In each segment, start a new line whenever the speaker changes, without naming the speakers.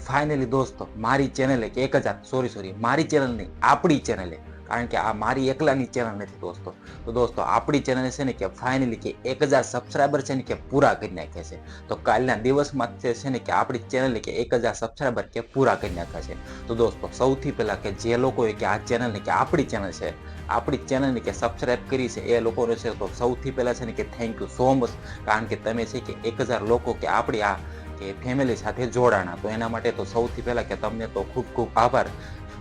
Finally દોસ્તો મારી ચેનલે કે 1000 સોરી મારી ચેનલ નહીં આપણી ચેનલે, કારણ કે આ મારી એકલાની ચેનલ નથી દોસ્તો. તો દોસ્તો આપણી ચેનલ છે ને કે ફાઇનલી કે 1000 સબસ્ક્રાઈબર છે ને કે પૂરા કરી નાખ્યા છે. તો કાલના દિવસમાં છે ને કે આપણી ચેનલ કે 1000 સબસ્ક્રાઈબર કે પૂરા કરી નાખ્યા છે. તો દોસ્તો સૌથી પહેલા કે જે લોકોએ કે આ ચેનલને કે આપણી ચેનલ છે, આપણી ચેનલને કે સબસ્ક્રાઈબ કરી છે એ લોકોને છે તો સૌથી પહેલા છે ને કે થેન્ક યુ સો મચ, કારણ કે તમે છે કે 1000 લોકો કે આપણી આ કે ફેમિલી સાથે જોડાણા. તો એના માટે તો સૌથી પહેલા કે તમને તો ખૂબ ખૂબ આભાર.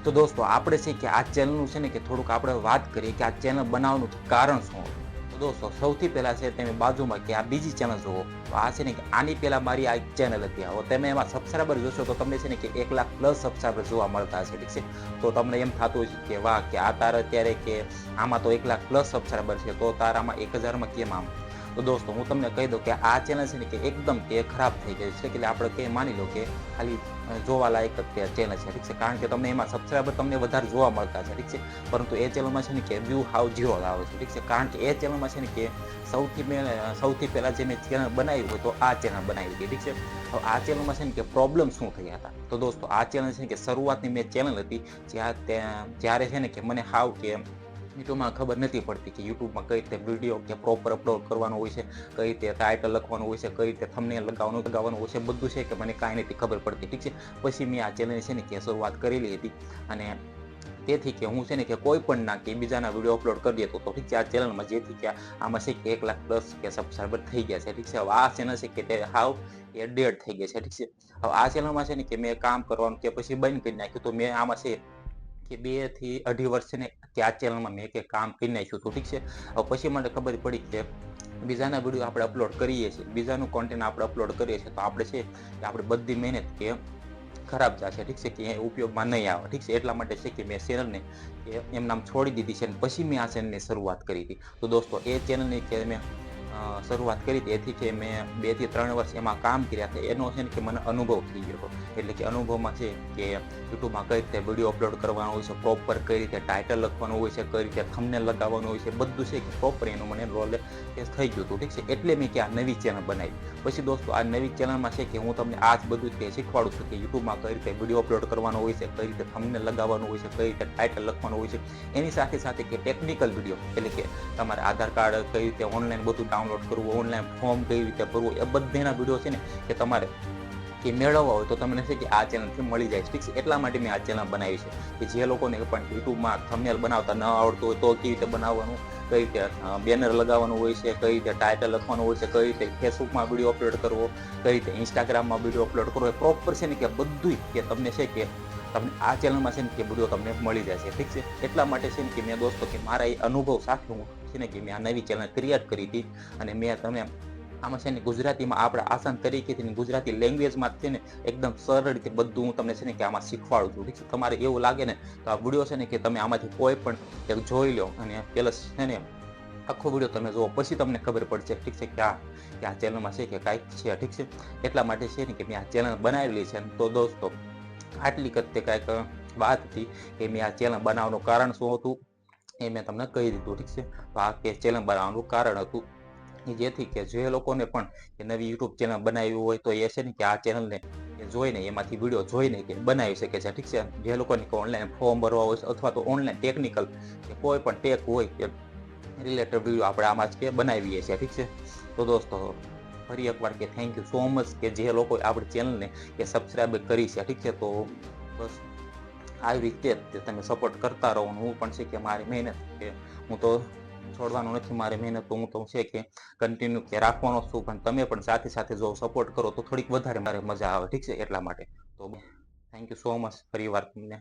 તો દોસ્તો આપણે છે કે આ ચેનલનું છે ને કે થોડુંક આપણે વાત કરીએ કે આ ચેનલ બનાવવાનું કારણ શું. તો દોસ્તો સૌથી પહેલા છે તમે બાજુમાં કે આ બીજી ચેનલ જુઓ, તો આ છે ને કે આની પહેલા મારી આ ચેનલ હતી. હવે તમે એમાં સબસ્ક્રાઈબર જોશો તો તમને છે ને કે 1 લાખ પ્લસ સબસ્ક્રાઈબર જોવા મળતા હશે, ઠીક છે. તો તમને એમ થતું હશે કે વાહ કે આ તારે અત્યારે કે આમાં તો 1 લાખ પ્લસ સબસ્ક્રાઈબર છે, તો તારામાં 1000માં કેમ આમ. તો દોસ્તો હું તમને કહી દઉં કે આ ચેનલ છે ને કે એકદમ કે ખરાબ થઈ ગઈ છે, એટલે આપણે કે માની લો કે ખાલી જોવા લાયક જ ચેનલ છે, ઠીક છે. કારણ કે તમને એમાં સબસ્ક્રાઈબર તમને વધારે જોવા મળતા છે, ઠીક છે. પરંતુ એ ચેનલમાં છે ને કે વ્યૂ હાવ 0 આવે છે, ઠીક છે. કારણ કે એ ચેનલમાં છે ને કે સૌથી પહેલા જે મેં ચેનલ બનાવી હોય તો આ ચેનલ બનાવી હતી, ઠીક છે. હવે આ ચેનલમાં છે ને કે પ્રોબ્લેમ શું થયા હતા. તો દોસ્તો આ ચેનલ છે ને કે શરૂઆતની મેં ચેનલ હતી જ્યારે છે ને કે મને હાવ કે યુટ્યુબમાં ખબર નથી પડતી કે યુટ્યુબમાં કઈ રીતે વિડીયો કે પ્રોપર અપલોડ કરવાનો હોય છે, કઈ રીતે ટાઇટલ લખવાનું હોય છે, કઈ રીતે થંબનેલ લગાવવાનું હોય છે, બધું છે કે મને કાંઈ નથી ખબર પડતી, ઠીક છે. પછી મેં આ ચેનલ છે ને કે શરૂઆત કરેલી હતી, અને તેથી કે હું છે ને કે કોઈ પણ ના કે બીજાના વિડીયો અપલોડ કરી દેતો તો ઠીક છે આ ચેનલમાં, જેથી કે આમાં છે કે 1 લાખ પ્લસ કે સબસ્ક્રાઈબર થઈ ગયા છે, ઠીક છે. હવે આ ચેનલ છે કે તે હાવ એ ડેડ થઈ ગઈ છે, ઠીક છે. હવે આ ચેનલમાં છે ને કે મેં કામ કરવાનું કે પછી બંધ કરી નાખ્યું. તો મેં આમાં છે કે 2 થી 2.5 વર્ષ છે ને કે આ ચેનલમાં મેં કે કામ કરી નાખ્યું હતું, ઠીક છે. હવે પછી મને ખબર પડી કે બીજાના વિડીયો આપણે અપલોડ કરીએ છીએ, બીજાનું કોન્ટેન્ટ આપણે અપલોડ કરીએ છીએ, તો આપણે છે કે આપણે બધી મહેનત કે ખરાબ જશે, ઠીક છે, કે એ ઉપયોગમાં નહીં આવે, ઠીક છે. એટલા માટે છે કે મેં ચેનલને એમ નામ છોડી દીધી છે, અને પછી મેં આ ચેનલની શરૂઆત કરી હતી. તો દોસ્તો એ ચેનલની કે મેં શરૂઆત કરી હતી એથી કે મેં 2 થી 3 વર્ષ એમાં કામ કર્યા હતા. એનો છે ને કે મને અનુભવ થઈ ગયો હતો. એટલે કે અનુભવમાં છે કે યુટ્યુબમાં કઈ રીતે વિડીયો અપલોડ કરવાનો હોય છે, પ્રોપર કઈ રીતે ટાઇટલ લખવાનું હોય છે, કઈ રીતે થંબનેલ લગાવવાનું હોય છે, બધું છે કે પ્રોપર એનું મને નોલેજ થઈ ગયું હતું, ઠીક છે. એટલે મેં કે આ નવી ચેનલ બનાવી. પછી દોસ્તો આ નવી ચેનલમાં છે કે હું તમને આ જ બધું કે શીખવાડું છું કે યુટ્યુબમાં કઈ રીતે વિડીયો અપલોડ કરવાનો હોય છે, કઈ રીતે થંબનેલ લગાવવાનું હોય છે, કઈ રીતે ટાઇટલ લખવાનું હોય છે. એની સાથે સાથે કે ટેકનિકલ વિડીયો, એટલે કે તમારે આધાર કાર્ડ કઈ રીતે ઓનલાઈન બધું ડાઉનલોડ કરવું, ઓનલાઈન ફોર્મ કઈ રીતે ભરવું, એ બધાના વિડીયો છે ને કે તમારે કે મેળવવા હોય તો તમને છે કે આ ચેનલથી મળી જાય, ઠીક છે. એટલા માટે મેં આ ચેનલ બનાવી છે કે જે લોકોને પણ યુટ્યુબમાં થંબનેલ બનાવતા ન આવડતું હોય તો કેવી રીતે બનાવવાનું, કઈ રીતે બેનર લગાવવાનું હોય છે, કઈ રીતે ટાઇટલ લખવાનું હોય છે, કઈ રીતે ફેસબુકમાં વિડીયો અપલોડ કરવો, કઈ રીતે ઇન્સ્ટાગ્રામમાં વિડીયો અપલોડ કરવો, એ પ્રોપર છે ને કે બધું કે તમને છે કે તમને આ ચેનલમાં છે ને કે વિડીયો તમને મળી જશે, ઠીક છે. એટલા માટે છે ને કે મેં દોસ્તો કે મારા એ અનુભવ સાથે હું છે ને કે મેં આ નવી ચેનલ ક્રિએટ કરી હતી. અને મેં તમે આમાં છે ને ગુજરાતીમાં આપણે આસાન તરીકેથી ગુજરાતી લેંગ્વેજમાં છે ને એકદમ સરળ રીતે બધું હું તમને છે ને કે આમાં શીખવાડું છું, ઠીક છે. તમારે એવું લાગે ને તો આ વિડીયો છે ને કે તમે આમાંથી કોઈ પણ એક જોઈ લો, અને પેલા છે ને આખો વિડીયો તમે જુઓ, પછી તમને ખબર પડશે, ઠીક છે, કે આ ચેનલમાં છે કે કાંઈક છે, ઠીક છે. એટલા માટે છે ને કે મેં આ ચેનલ બનાવેલી છે. તો દોસ્તો આટલી કરતે કાંઈક વાત હતી કે મેં આ ચેનલ બનાવવાનું કારણ શું હતું એ મેં તમને કહી દીધું, ઠીક છે. તો આ કે ચેનલ બનાવવાનું કારણ હતું જેથી કે જે લોકોને પણ નવી યુટ્યુબ ચેનલ બનાવી હોય તો એ છે ને કે આ ચેનલને જોઈને એમાંથી વિડીયો જોઈને કે બનાવી શકે છે, ઠીક છે. જે લોકોને ઓનલાઈન ફોર્મ ભરવા હોય અથવા તો ઓનલાઈન ટેકનિકલ કે કોઈ પણ ટેક હોય કે રિલેટેડ વિડીયો આપણે આમાં જ કે બનાવીએ છીએ, ઠીક છે. તો દોસ્તો ફરી એકવાર કે થેન્ક યુ સો મચ કે જે લોકો આપણી ચેનલને કે સબસ્ક્રાઈબ કરી છે, ઠીક છે. તો બસ આવી રીતે તમે સપોર્ટ કરતા રહો. હું પણ છે કે મારી મહેનત કે હું તો છોડવાનું નથી, મારી મહેનત તો હું તો છે કે કન્ટિન્યુ કે રાખવાનો છું, પણ તમે પણ સાથે સાથે જો સપોર્ટ કરો તો થોડીક વધારે મારે મજા આવે, ઠીક છે. એટલા માટે તો થેન્ક યુ સો મચ ફરી વાર તમને.